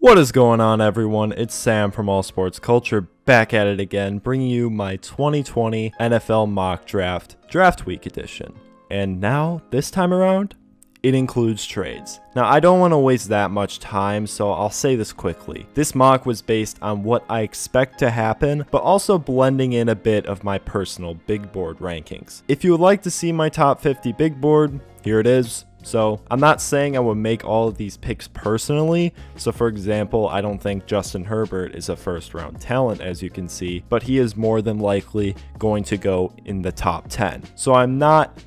What is going on, everyone? It's Sam from All Sports Culture, back at it again, bringing you my 2020 NFL Mock Draft Week edition. And now, this time around, it includes trades. Now, I don't want to waste that much time, so I'll say this quickly. This mock was based on what I expect to happen, but also blending in a bit of my personal big board rankings. If you would like to see my top 50 big board, here it is. So, I'm not saying I would make all of these picks personally. So, for example, I don't think Justin Herbert is a first round talent, as you can see, but he is more than likely going to go in the top 10. So, I'm not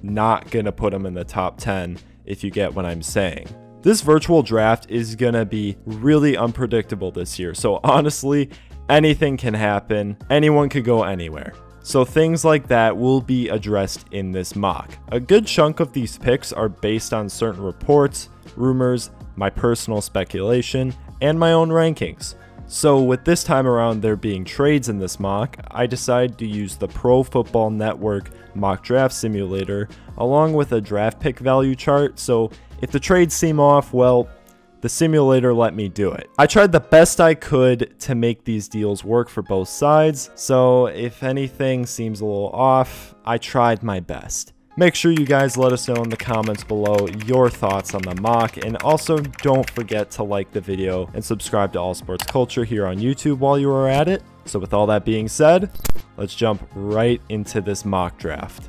going to put him in the top 10, if you get what I'm saying. This virtual draft is going to be really unpredictable this year. So, honestly, anything can happen. Anyone could go anywhere. So things like that will be addressed in this mock. A good chunk of these picks are based on certain reports, rumors, my personal speculation, and my own rankings. So with this time around there being trades in this mock, I decided to use the Pro Football Network mock draft simulator along with a draft pick value chart. So if the trades seem off, well, the simulator let me do it. I tried the best I could to make these deals work for both sides, so if anything seems a little off, I tried my best. Make sure you guys let us know in the comments below your thoughts on the mock, and also don't forget to like the video and subscribe to All Sports Culture here on YouTube while you are at it. So with all that being said, let's jump right into this mock draft.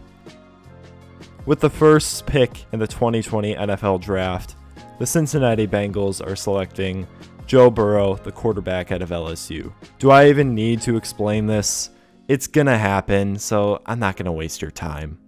With the first pick in the 2020 NFL Draft, the Cincinnati Bengals are selecting Joe Burrow, the quarterback out of LSU. Do I even need to explain this? It's gonna happen, so I'm not gonna waste your time.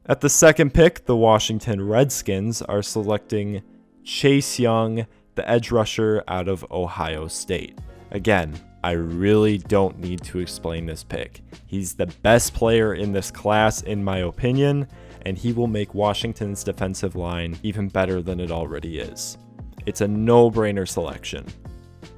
At the second pick, the Washington Redskins are selecting Chase Young, the edge rusher out of Ohio State. Again, I really don't need to explain this pick. He's the best player in this class, in my opinion, and he will make Washington's defensive line even better than it already is. It's a no-brainer selection.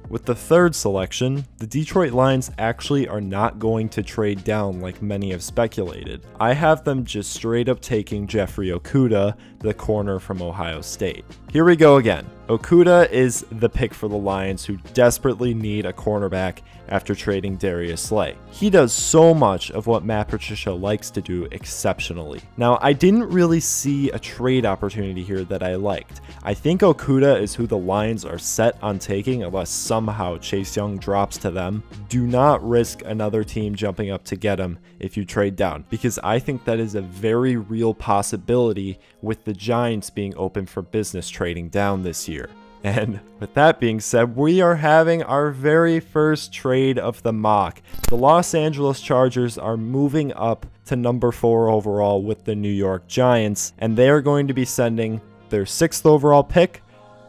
With the third selection, the Detroit Lions actually are not going to trade down like many have speculated. I have them just straight up taking Jeffrey Okudah, the corner from Ohio State. Here we go again. Okudah is the pick for the Lions, who desperately need a cornerback after trading Darius Slay. He does so much of what Matt Patricia likes to do exceptionally. Now, I didn't really see a trade opportunity here that I liked. I think Okudah is who the Lions are set on taking unless somehow Chase Young drops to them. Do not risk another team jumping up to get him if you trade down, because I think that is a very real possibility with the Giants being open for business trading down this year. And with that being said, we are having our very first trade of the mock. The Los Angeles Chargers are moving up to number 4 overall with the New York Giants, and they are going to be sending their 6th overall pick,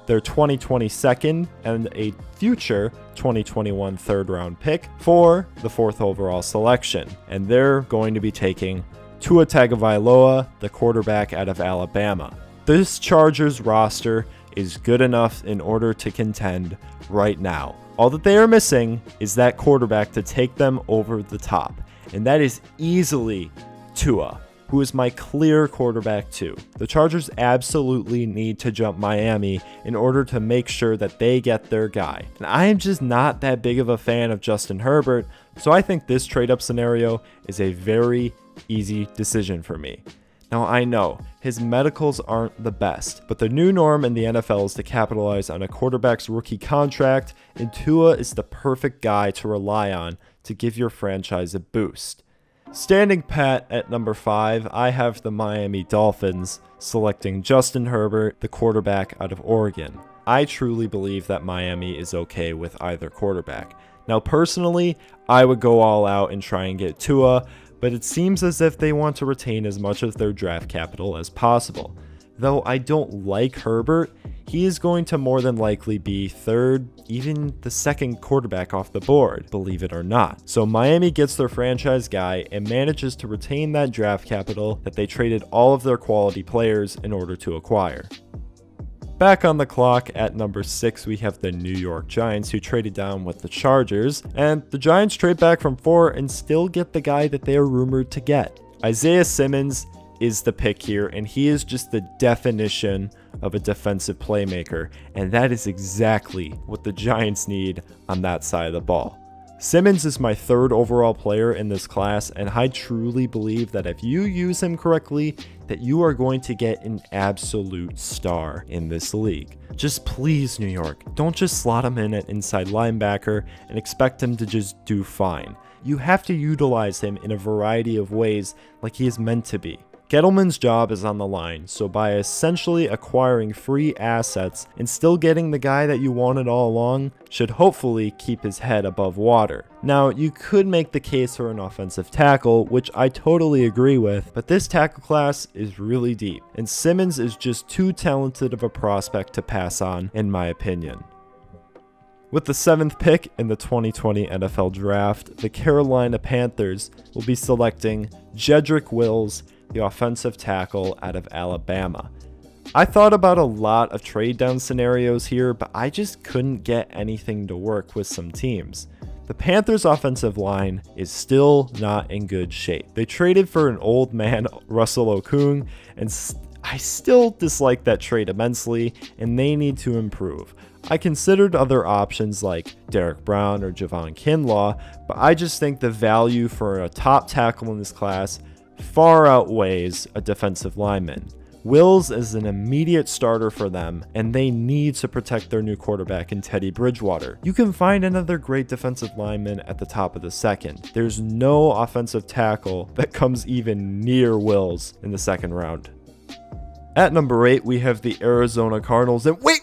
their 2020 second, and a future 2021 third round pick for the 4th overall selection. And they're going to be taking Tua Tagovailoa, the quarterback out of Alabama. This Chargers roster is good enough in order to contend right now. All that they are missing is that quarterback to take them over the top, and that is easily Tua, who is my clear quarterback 2. The Chargers absolutely need to jump Miami in order to make sure that they get their guy. And I am just not that big of a fan of Justin Herbert, so I think this trade-up scenario is a very easy decision for me. Now, I know his medicals aren't the best, but the new norm in the NFL is to capitalize on a quarterback's rookie contract, and Tua is the perfect guy to rely on to give your franchise a boost. Standing pat at number 5, I have the Miami Dolphins selecting Justin Herbert, the quarterback out of Oregon. I truly believe that Miami is okay with either quarterback. Now, personally, I would go all out and try and get Tua, but it seems as if they want to retain as much of their draft capital as possible. Though I don't like Herbert, he is going to more than likely be 3rd, even the 2nd quarterback off the board, believe it or not. So Miami gets their franchise guy and manages to retain that draft capital that they traded all of their quality players in order to acquire. Back on the clock at number 6, we have the New York Giants, who traded down with the Chargers, and the Giants trade back from 4 and still get the guy that they are rumored to get. Isaiah Simmons is the pick here, and he is just the definition of a defensive playmaker, and that is exactly what the Giants need on that side of the ball. Simmons is my third overall player in this class, and I truly believe that if you use him correctly, that you are going to get an absolute star in this league. Just please, New York, don't just slot him in at inside linebacker and expect him to just do fine. You have to utilize him in a variety of ways like he is meant to be. Gettleman's job is on the line, so by essentially acquiring free assets and still getting the guy that you wanted all along, should hopefully keep his head above water. Now, you could make the case for an offensive tackle, which I totally agree with, but this tackle class is really deep, and Simmons is just too talented of a prospect to pass on, in my opinion. With the 7th pick in the 2020 NFL Draft, the Carolina Panthers will be selecting Jedrick Wills, the offensive tackle out of Alabama. I thought about a lot of trade down scenarios here, but I just couldn't get anything to work with some teams. The Panthers' offensive line is still not in good shape. They traded for an old man, Russell Okung, and I still dislike that trade immensely, and they need to improve. I considered other options like Derek Brown or Javon Kinlaw, but I just think the value for a top tackle in this class far outweighs a defensive lineman. Wills is an immediate starter for them, and they need to protect their new quarterback in Teddy Bridgewater. You can find another great defensive lineman at the top of the second. There's no offensive tackle that comes even near Wills in the second round. At number 8, we have the Arizona Cardinals, and wait!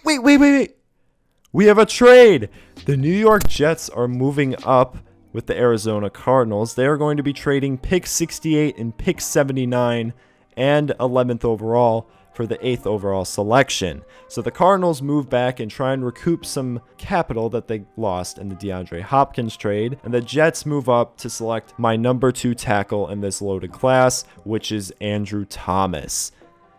We have a trade! The New York Jets are moving up with the Arizona Cardinals. They are going to be trading pick 68 and pick 79 and 11th overall for the 8th overall selection. So the Cardinals move back and try and recoup some capital that they lost in the DeAndre Hopkins trade, and the Jets move up to select my number 2 tackle in this loaded class, which is Andrew Thomas.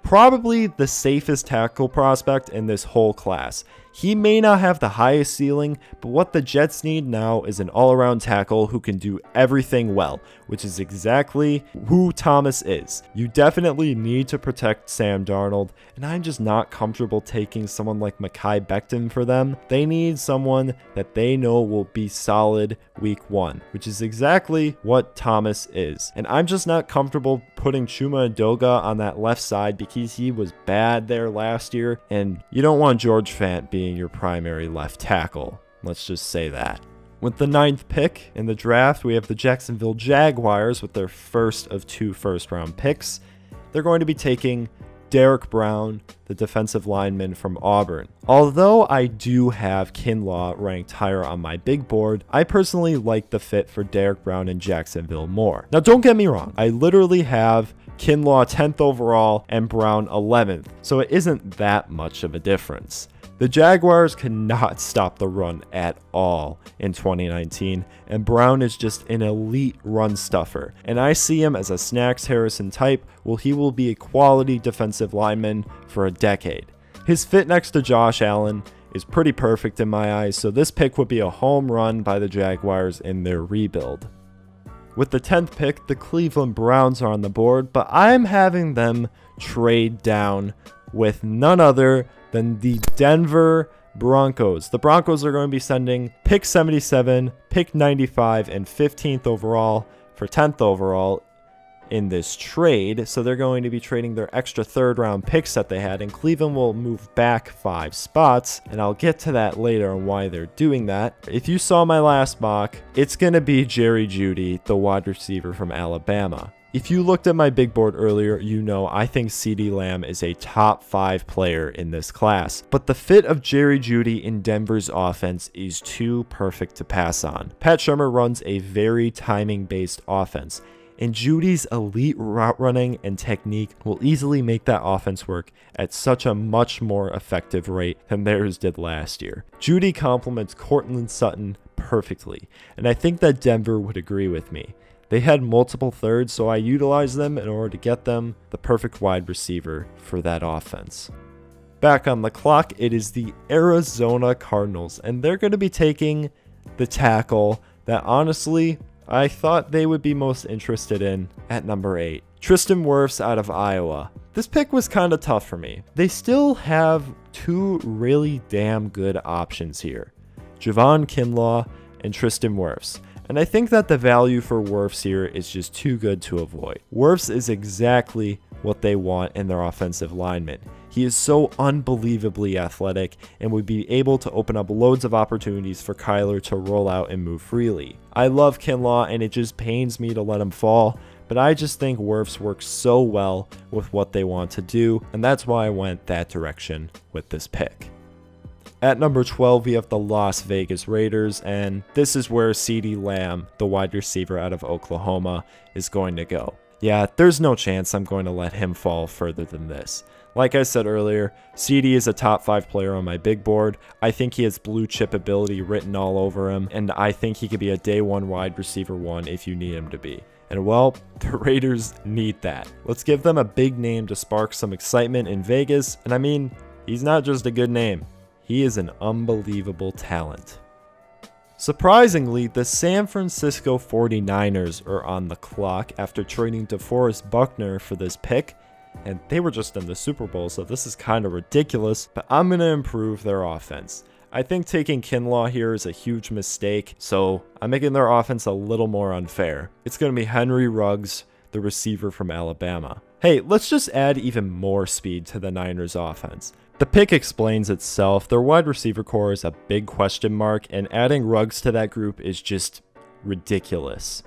Probably the safest tackle prospect in this whole class. He may not have the highest ceiling, but what the Jets need now is an all-around tackle who can do everything well, which is exactly who Thomas is. You definitely need to protect Sam Darnold, and I'm just not comfortable taking someone like Mekhi Becton for them. They need someone that they know will be solid week 1, which is exactly what Thomas is. And I'm just not comfortable putting Chuma Edoga on that left side because he was bad there last year, and you don't want George Fant being your primary left tackle. Let's just say that. With the 9th pick in the draft, we have the Jacksonville Jaguars with their first of 2 first-round picks. They're going to be taking Derek Brown, the defensive lineman from Auburn. Although I do have Kinlaw ranked higher on my big board, I personally like the fit for Derek Brown in Jacksonville more. Now, don't get me wrong. I literally have Kinlaw 10th overall and Brown 11th, so it isn't that much of a difference. The Jaguars cannot stop the run at all in 2019, and Brown is just an elite run stuffer, and I see him as a Snacks Harrison type. Well, he will be a quality defensive lineman for a decade. His fit next to Josh Allen is pretty perfect in my eyes, so this pick would be a home run by the Jaguars in their rebuild. With the 10th pick, the Cleveland Browns are on the board, but I'm having them trade down with none other than the Denver Broncos. The Broncos are going to be sending pick 77, pick 95, and 15th overall for 10th overall in this trade. So they're going to be trading their extra 3rd round picks that they had, and Cleveland will move back 5 spots, and I'll get to that later on why they're doing that. If you saw my last mock, it's going to be Jerry Jeudy, the wide receiver from Alabama. If you looked at my big board earlier, you know I think CeeDee Lamb is a top 5 player in this class. But the fit of Jerry Jeudy in Denver's offense is too perfect to pass on. Pat Shurmur runs a very timing-based offense, and Judy's elite route running and technique will easily make that offense work at such a much more effective rate than theirs did last year. Jeudy complements Courtland Sutton perfectly, and I think that Denver would agree with me. They had multiple thirds, so I utilized them in order to get them the perfect wide receiver for that offense. Back on the clock, it is the Arizona Cardinals, and they're going to be taking the tackle that honestly I thought they would be most interested in at number 8. Tristan Wirfs out of Iowa. This pick was kind of tough for me. They still have two really damn good options here. Javon Kinlaw and Tristan Wirfs. And I think that the value for Wirfs here is just too good to avoid. Wirfs is exactly what they want in their offensive lineman. He is so unbelievably athletic and would be able to open up loads of opportunities for Kyler to roll out and move freely. I love Kinlaw and it just pains me to let him fall, but I just think Wirfs works so well with what they want to do, and that's why I went that direction with this pick. At number 12, we have the Las Vegas Raiders, and this is where CeeDee Lamb, the wide receiver out of Oklahoma, is going to go. Yeah, there's no chance I'm going to let him fall further than this. Like I said earlier, CeeDee is a top 5 player on my big board. I think he has blue chip ability written all over him, and I think he could be a day 1 wide receiver 1 if you need him to be. And well, the Raiders need that. Let's give them a big name to spark some excitement in Vegas, and I mean, he's not just a good name. He is an unbelievable talent. Surprisingly, the San Francisco 49ers are on the clock after trading DeForest Buckner for this pick, and they were just in the Super Bowl, so this is kind of ridiculous, but I'm going to improve their offense. I think taking Kinlaw here is a huge mistake, so I'm making their offense a little more unfair. It's going to be Henry Ruggs, the receiver from Alabama. Hey, let's just add even more speed to the Niners offense. The pick explains itself. Their wide receiver core is a big question mark, and adding Ruggs to that group is just ridiculous.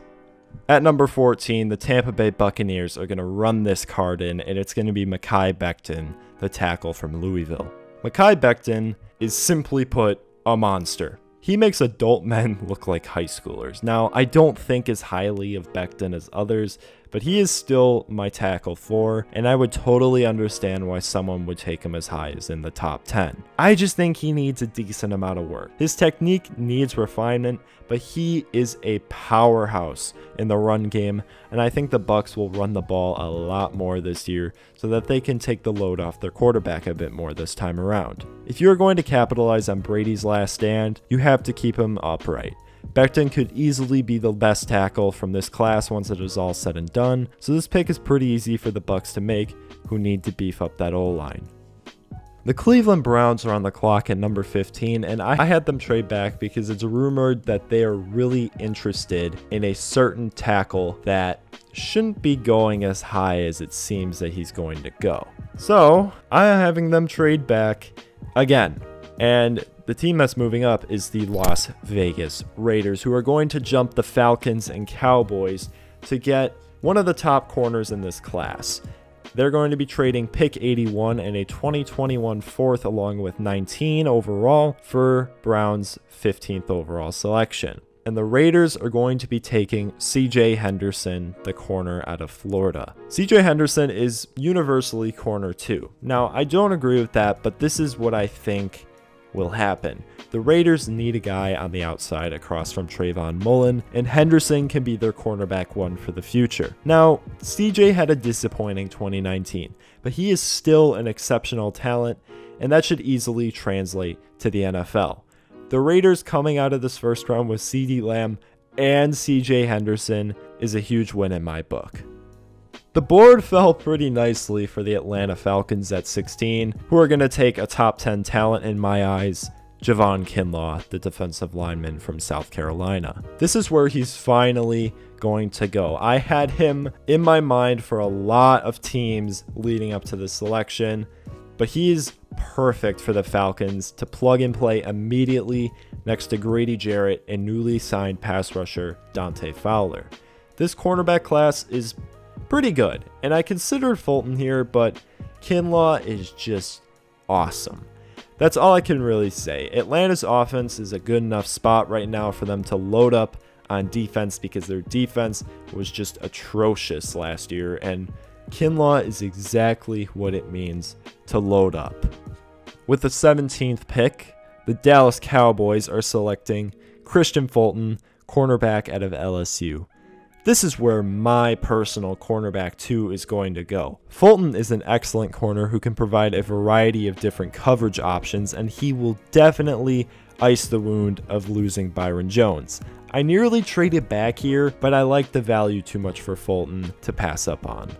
At number 14, the Tampa Bay Buccaneers are going to run this card in, and it's going to be Mekhi Becton, the tackle from Louisville. Mekhi Becton is, simply put, a monster. He makes adult men look like high schoolers. Now, I don't think as highly of Becton as others, but he is still my tackle 4, and I would totally understand why someone would take him as high as in the top 10. I just think he needs a decent amount of work. His technique needs refinement, but he is a powerhouse in the run game, and I think the Bucs will run the ball a lot more this year so that they can take the load off their quarterback a bit more this time around. If you're going to capitalize on Brady's last stand, you have to keep him upright. Becton could easily be the best tackle from this class once it is all said and done, so this pick is pretty easy for the Bucs to make, who need to beef up that O-line. The Cleveland Browns are on the clock at number 15, and I had them trade back because it's rumored that they are really interested in a certain tackle that shouldn't be going as high as it seems that he's going to go. So I'm having them trade back again, and the team that's moving up is the Las Vegas Raiders, who are going to jump the Falcons and Cowboys to get one of the top corners in this class. They're going to be trading pick 81 and a 2021 4th along with 19 overall for Browns' 15th overall selection. And the Raiders are going to be taking CJ Henderson, the corner out of Florida. CJ Henderson is universally corner 2. Now, I don't agree with that, but this is what I think will happen. The Raiders need a guy on the outside across from Trayvon Mullen, and Henderson can be their cornerback 1 for the future. Now, CJ had a disappointing 2019, but he is still an exceptional talent, and that should easily translate to the NFL. The Raiders coming out of this first round with CeeDee Lamb and CJ Henderson is a huge win in my book. The board fell pretty nicely for the Atlanta Falcons at 16, who are going to take a top 10 talent in my eyes, Javon Kinlaw, the defensive lineman from South Carolina. This is where he's finally going to go. I had him in my mind for a lot of teams leading up to this selection, but he's perfect for the Falcons to plug and play immediately next to Grady Jarrett and newly signed pass rusher Dante Fowler. This cornerback class is pretty good, and I considered Fulton here, but Kinlaw is just awesome. That's all I can really say. Atlanta's offense is a good enough spot right now for them to load up on defense because their defense was just atrocious last year, and Kinlaw is exactly what it means to load up. With the 17th pick, the Dallas Cowboys are selecting Christian Fulton, cornerback out of LSU. This is where my personal cornerback 2 is going to go. Fulton is an excellent corner who can provide a variety of different coverage options, and he will definitely ice the wound of losing Byron Jones. I nearly traded back here, but I like the value too much for Fulton to pass up on.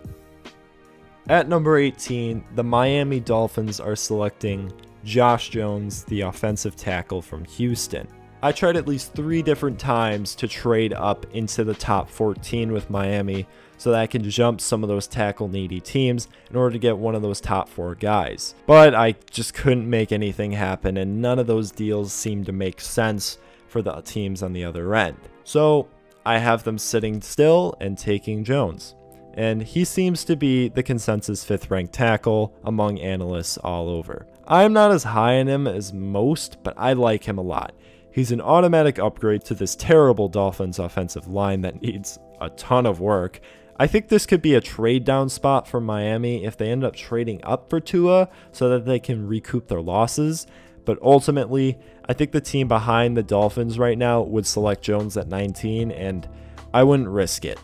At number 18, the Miami Dolphins are selecting Josh Jones, the offensive tackle from Houston. I tried at least 3 different times to trade up into the top 14 with Miami so that I can jump some of those tackle needy teams in order to get one of those top 4 guys. But I just couldn't make anything happen, and none of those deals seemed to make sense for the teams on the other end. So I have them sitting still and taking Jones. And he seems to be the consensus 5th ranked tackle among analysts all over. I'm not as high on him as most, but I like him a lot. He's an automatic upgrade to this terrible Dolphins offensive line that needs a ton of work. I think this could be a trade down spot for Miami if they end up trading up for Tua so that they can recoup their losses. But ultimately, I think the team behind the Dolphins right now would select Jones at 19, and I wouldn't risk it.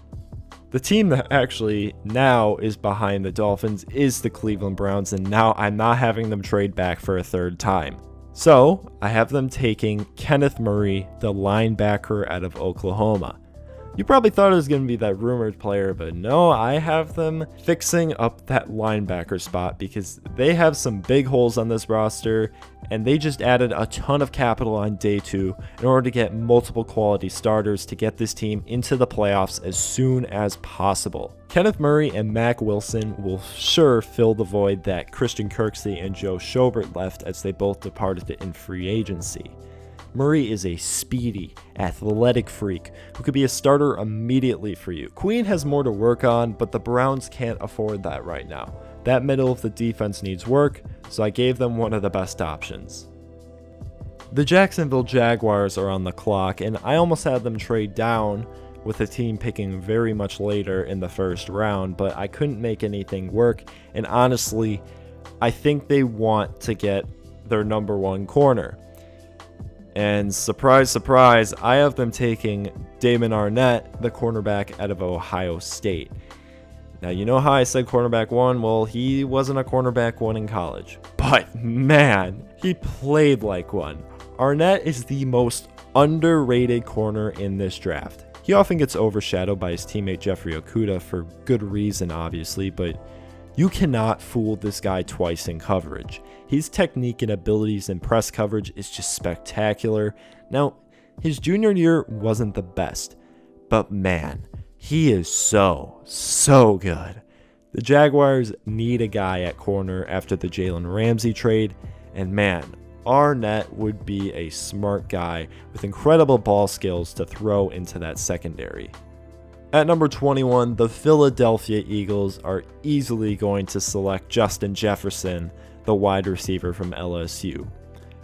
The team that actually now is behind the Dolphins is the Cleveland Browns, and now I'm not having them trade back for a 3rd time. So I have them taking Kenneth Murray, the linebacker out of Oklahoma. You probably thought it was going to be that rumored player, but no, I have them fixing up that linebacker spot because they have some big holes on this roster, and they just added a ton of capital on day 2 in order to get multiple quality starters to get this team into the playoffs as soon as possible. Kenneth Murray and Mack Wilson will sure fill the void that Christian Kirksey and Joe Schobert left as they both departed in free agency. Murray is a speedy, athletic freak who could be a starter immediately for you. Queen has more to work on, but the Browns can't afford that right now. That middle of the defense needs work, so I gave them one of the best options. The Jacksonville Jaguars are on the clock, and I almost had them trade down with the team picking very much later in the 1st round, but I couldn't make anything work, and honestly, I think they want to get their number 1 corner. And surprise, surprise, I have them taking Damon Arnett, the cornerback out of Ohio State. Now, you know how I said cornerback 1? Well, he wasn't a cornerback 1 in college. But man, he played like one. Arnett is the most underrated corner in this draft. He often gets overshadowed by his teammate Jeffrey Okudah for good reason, obviously, but you cannot fool this guy twice in coverage. His technique and abilities in press coverage is just spectacular. Now, his junior year wasn't the best, but man, he is so good. The Jaguars need a guy at corner after the Jalen Ramsey trade, and man, Arnett would be a smart guy with incredible ball skills to throw into that secondary. At number 21, the Philadelphia Eagles are easily going to select Justin Jefferson, the wide receiver from LSU.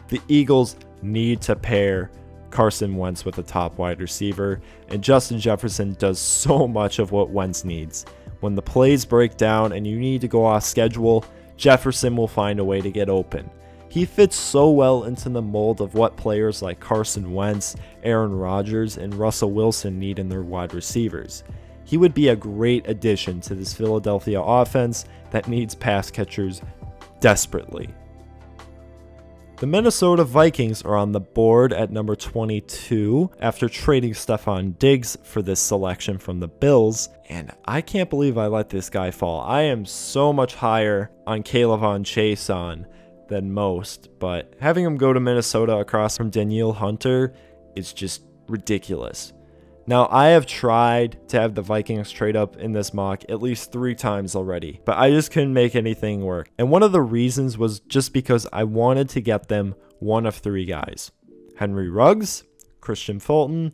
The Eagles need to pair Carson Wentz with a top wide receiver, and Justin Jefferson does so much of what Wentz needs. When the plays break down and you need to go off schedule, Jefferson will find a way to get open. He fits so well into the mold of what players like Carson Wentz, Aaron Rodgers, and Russell Wilson need in their wide receivers. He would be a great addition to this Philadelphia offense that needs pass catchers desperately. The Minnesota Vikings are on the board at number 22 after trading Stephon Diggs for this selection from the Bills, and I can't believe I let this guy fall. I am so much higher on Kayvon Chaisson than most, but having him go to Minnesota across from Danielle Hunter is just ridiculous. Now, I have tried to have the Vikings trade up in this mock at least 3 times already, but I just couldn't make anything work. And one of the reasons was just because I wanted to get them one of 3 guys: Henry Ruggs, Christian Fulton,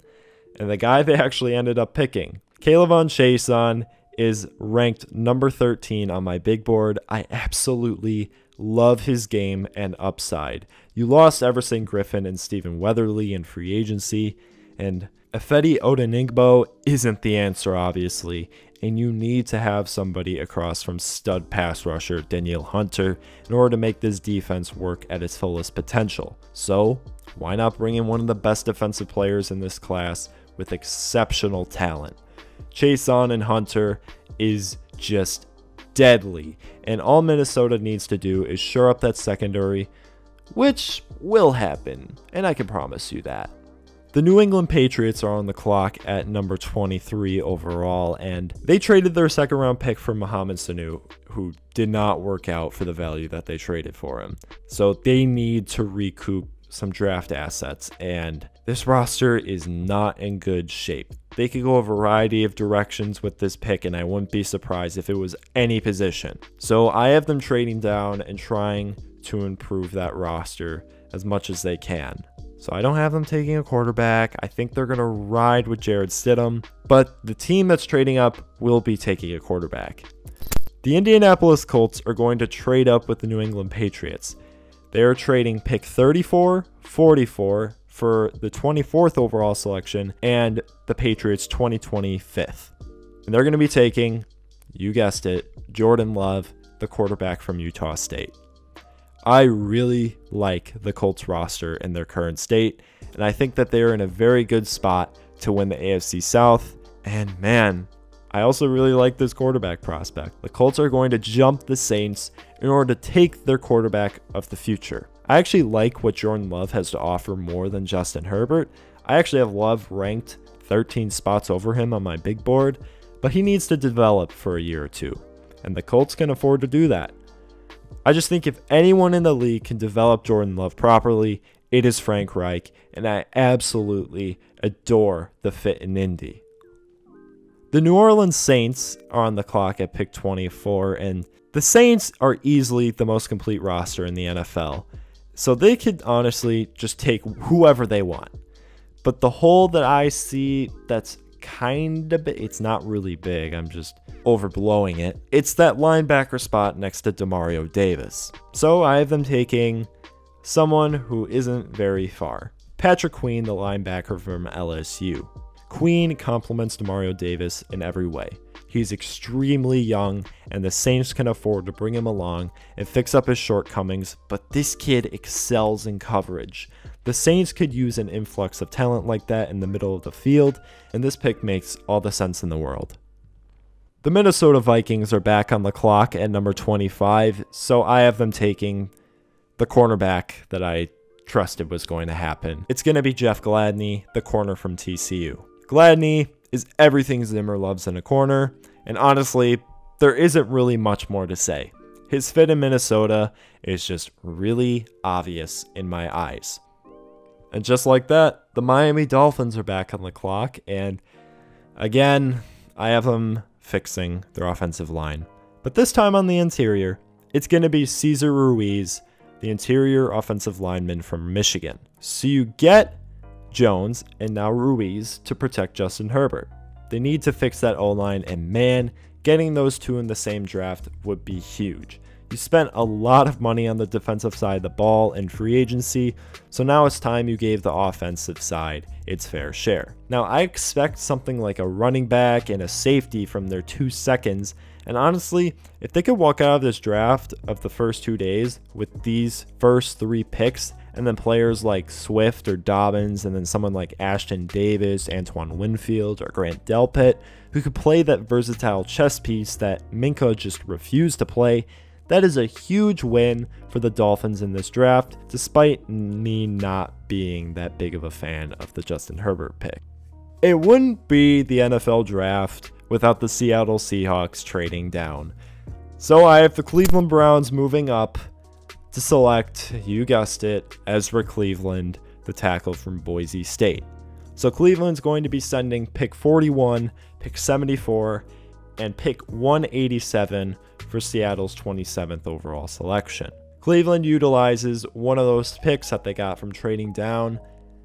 and the guy they actually ended up picking. Kayvon Chaisson is ranked number 13 on my big board. I absolutely love his game and upside. You lost Everson Griffin and Stephen Weatherly in free agency, and Ifedi Odenigbo isn't the answer, obviously, and you need to have somebody across from stud pass rusher Danielle Hunter in order to make this defense work at its fullest potential. So, why not bring in one of the best defensive players in this class with exceptional talent? Chaisson and Hunter is just deadly, and all Minnesota needs to do is shore up that secondary, which will happen, and I can promise you that. The New England Patriots are on the clock at number 23 overall, and they traded their second round pick for Mohamed Sanu, who did not work out for the value that they traded for him. So they need to recoup some draft assets, and this roster is not in good shape. They could go a variety of directions with this pick, and I wouldn't be surprised if it was any position. So I have them trading down and trying to improve that roster as much as they can. So I don't have them taking a quarterback. I think they're going to ride with Jared Stidham, but the team that's trading up will be taking a quarterback. The Indianapolis Colts are going to trade up with the New England Patriots. They are trading pick 34, 44 for the 24th overall selection and the Patriots 2025th. And they're going to be taking, you guessed it, Jordan Love, the quarterback from Utah State. I really like the Colts roster in their current state, and I think that they are in a very good spot to win the AFC South. And man, I also really like this quarterback prospect. The Colts are going to jump the Saints in order to take their quarterback of the future. I actually like what Jordan Love has to offer more than Justin Herbert. I actually have Love ranked 13 spots over him on my big board, but he needs to develop for a year or two, and the Colts can afford to do that. I just think if anyone in the league can develop Jordan Love properly, it is Frank Reich, and I absolutely adore the fit in Indy. The New Orleans Saints are on the clock at pick 24, and the Saints are easily the most complete roster in the NFL. So they could honestly just take whoever they want. But the hole that I see that's kind of big, it's not really big, I'm just overblowing it. It's that linebacker spot next to Demario Davis. So I have them taking someone who isn't very far. Patrick Queen, the linebacker from LSU. Queen complements Demario Davis in every way. He's extremely young, and the Saints can afford to bring him along and fix up his shortcomings, but this kid excels in coverage. The Saints could use an influx of talent like that in the middle of the field, and this pick makes all the sense in the world. The Minnesota Vikings are back on the clock at number 25, so I have them taking the cornerback that I trusted was going to happen. It's going to be Jeff Gladney, the corner from TCU. Gladney is everything Zimmer loves in a corner, and honestly, there isn't really much more to say. His fit in Minnesota is just really obvious in my eyes. And just like that, the Miami Dolphins are back on the clock, and again, I have them fixing their offensive line. But this time on the interior, it's going to be Cesar Ruiz, the interior offensive lineman from Michigan. So you get Jones and now Ruiz to protect Justin Herbert. They need to fix that O-line, and man, getting those two in the same draft would be huge. You spent a lot of money on the defensive side of the ball in free agency, so now it's time you gave the offensive side its fair share. Now, I expect something like a running back and a safety from their 2 seconds, and honestly, if they could walk out of this draft of the first 2 days with these first 3 picks, and then players like Swift or Dobbins, and then someone like Ashton Davis, Antoine Winfield, or Grant Delpit, who could play that versatile chess piece that Minka just refused to play, that is a huge win for the Dolphins in this draft, despite me not being that big of a fan of the Justin Herbert pick. It wouldn't be the NFL draft without the Seattle Seahawks trading down. So I have the Cleveland Browns moving up to select, you guessed it, Ezra Cleveland, the tackle from Boise State. So Cleveland's going to be sending pick 41, pick 74, and pick 187 for Seattle's 27th overall selection. Cleveland utilizes one of those picks that they got from trading down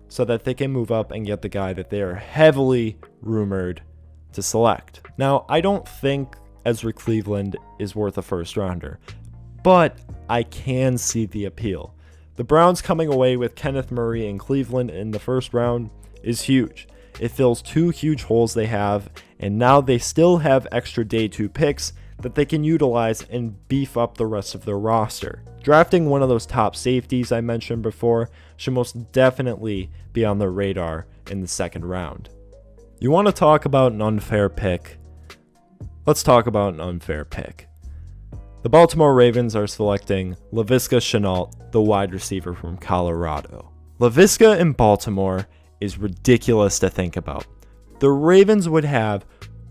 so that they can move up and get the guy that they are heavily rumored to select. Now, I don't think Ezra Cleveland is worth a first rounder, but I can see the appeal. The Browns coming away with Kenneth Murray in Cleveland in the first round is huge. It fills 2 huge holes they have, and now they still have extra day 2 picks that they can utilize and beef up the rest of their roster. Drafting one of those top safeties I mentioned before should most definitely be on their radar in the second round. You want to talk about an unfair pick? Let's talk about an unfair pick. The Baltimore Ravens are selecting Laviska Shenault, the wide receiver from Colorado. Laviska in Baltimore is ridiculous to think about. The Ravens would have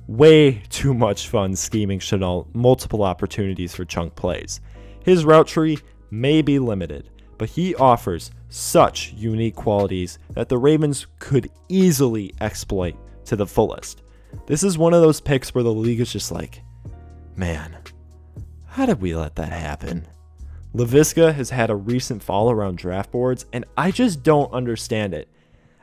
way too much fun scheming Shenault multiple opportunities for chunk plays. His route tree may be limited, but he offers such unique qualities that the Ravens could easily exploit to the fullest. This is one of those picks where the league is just like, man, how did we let that happen? Laviska has had a recent fall around draft boards, and I just don't understand it.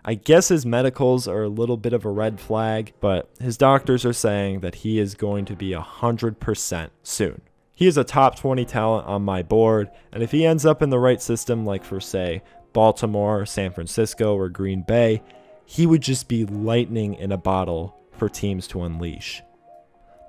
I guess his medicals are a little bit of a red flag, but his doctors are saying that he is going to be 100% soon. He is a top 20 talent on my board, and if he ends up in the right system, like for say Baltimore, San Francisco, or Green Bay, he would just be lightning in a bottle for teams to unleash.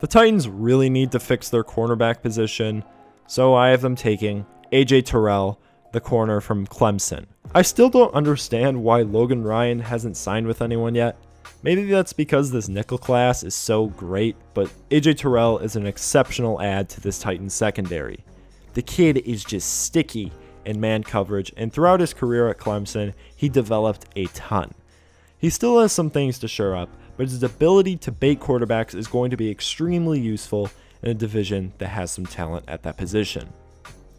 The Titans really need to fix their cornerback position, so I have them taking AJ Terrell, the corner from Clemson. I still don't understand why Logan Ryan hasn't signed with anyone yet. Maybe that's because this nickel class is so great, but AJ Terrell is an exceptional add to this Titans secondary. The kid is just sticky in man coverage, and throughout his career at Clemson, he developed a ton. He still has some things to shore up, but his ability to bait quarterbacks is going to be extremely useful in a division that has some talent at that position.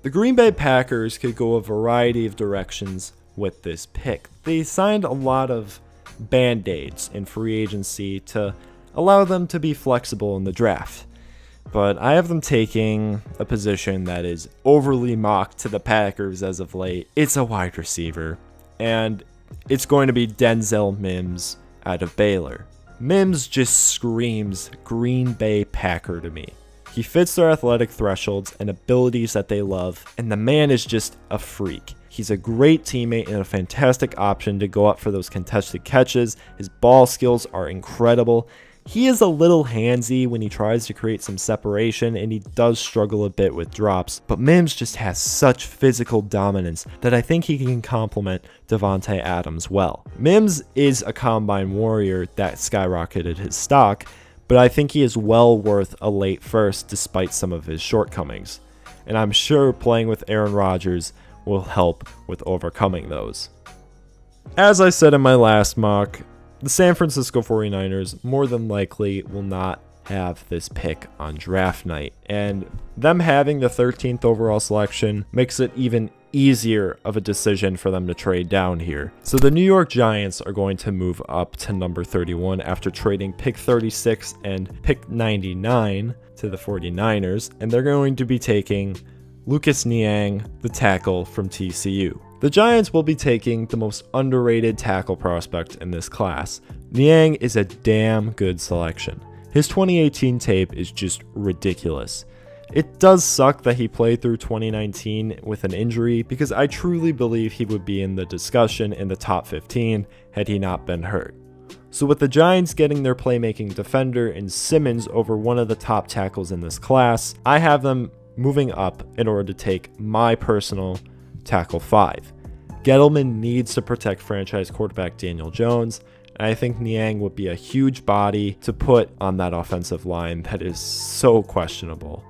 The Green Bay Packers could go a variety of directions with this pick. They signed a lot of band-aids in free agency to allow them to be flexible in the draft, but I have them taking a position that is overly mocked to the Packers as of late. It's a wide receiver, and it's going to be Denzel Mims out of Baylor. Mims just screams Green Bay Packer to me. He fits their athletic thresholds and abilities that they love, and the man is just a freak. He's a great teammate and a fantastic option to go up for those contested catches. His ball skills are incredible. He is a little handsy when he tries to create some separation, and he does struggle a bit with drops, but Mims just has such physical dominance that I think he can complement Devontae Adams well. Mims is a combine warrior that skyrocketed his stock, but I think he is well worth a late first despite some of his shortcomings, and I'm sure playing with Aaron Rodgers will help with overcoming those. As I said in my last mock, the San Francisco 49ers more than likely will not have this pick on draft night, and them having the 13th overall selection makes it even easier of a decision for them to trade down here. So the New York Giants are going to move up to number 31 after trading pick 36 and pick 99 to the 49ers, and they're going to be taking Lucas Niang, the tackle from TCU. The Giants will be taking the most underrated tackle prospect in this class. Niang is a damn good selection. His 2018 tape is just ridiculous. It does suck that he played through 2019 with an injury, because I truly believe he would be in the discussion in the top 15 had he not been hurt. So with the Giants getting their playmaking defender in Simmons over one of the top tackles in this class, I have them moving up in order to take my personal tackle 5. Gettleman needs to protect franchise quarterback Daniel Jones, and I think Niang would be a huge body to put on that offensive line that is so questionable.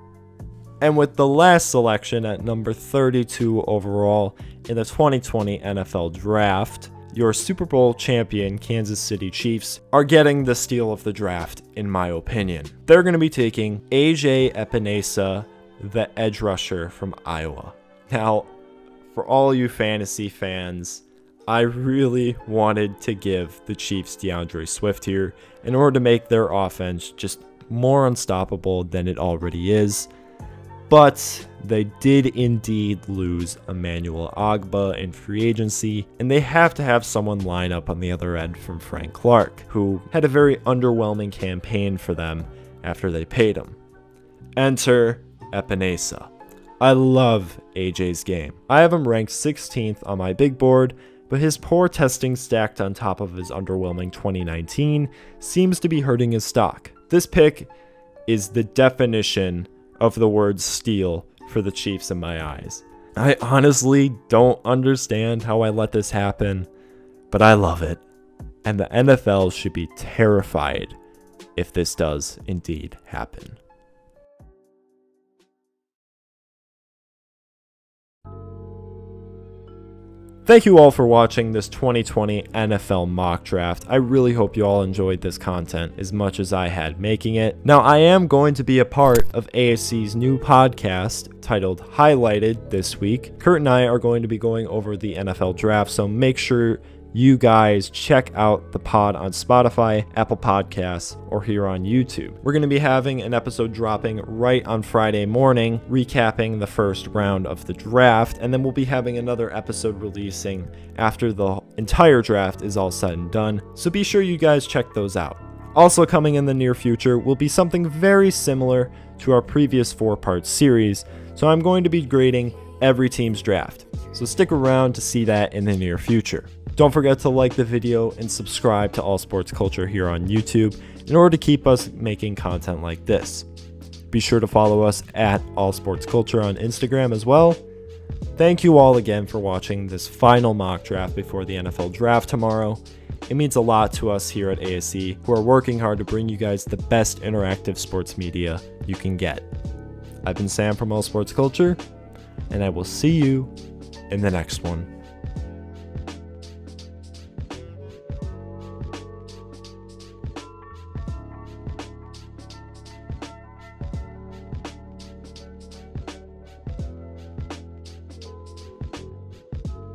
And with the last selection at number 32 overall in the 2020 NFL Draft, your Super Bowl champion Kansas City Chiefs are getting the steal of the draft, in my opinion. They're going to be taking AJ Epinesa, the edge rusher from Iowa. Now, for all you fantasy fans, I really wanted to give the Chiefs DeAndre Swift here in order to make their offense just more unstoppable than it already is. But they did indeed lose Emmanuel Ogbah in free agency, and they have to have someone line up on the other end from Frank Clark, who had a very underwhelming campaign for them after they paid him. Enter Epinesa. I love AJ's game. I have him ranked 16th on my big board, but his poor testing stacked on top of his underwhelming 2019 seems to be hurting his stock. This pick is the definition of the word steal for the Chiefs in my eyes. I honestly don't understand how I let this happen, but I love it. And the NFL should be terrified if this does indeed happen. Thank you all for watching this 2020 NFL mock draft. I really hope you all enjoyed this content as much as I had making it. Now, I am going to be a part of ASC's new podcast titled Highlighted this week. Kurt and I are going to be going over the NFL draft, so make sure you guys check out the pod on Spotify, Apple Podcasts, or here on YouTube. We're going to be having an episode dropping right on Friday morning, recapping the first round of the draft, and then we'll be having another episode releasing after the entire draft is all said and done, so be sure you guys check those out. Also coming in the near future will be something very similar to our previous 4-part series, so I'm going to be grading every team's draft, so stick around to see that in the near future. Don't forget to like the video and subscribe to All Sports Culture here on YouTube in order to keep us making content like this. Be sure to follow us at All Sports Culture on Instagram as well. Thank you all again for watching this final mock draft before the NFL draft tomorrow. It means a lot to us here at ASC, who are working hard to bring you guys the best interactive sports media you can get. I've been Sam from All Sports Culture, and I will see you in the next one.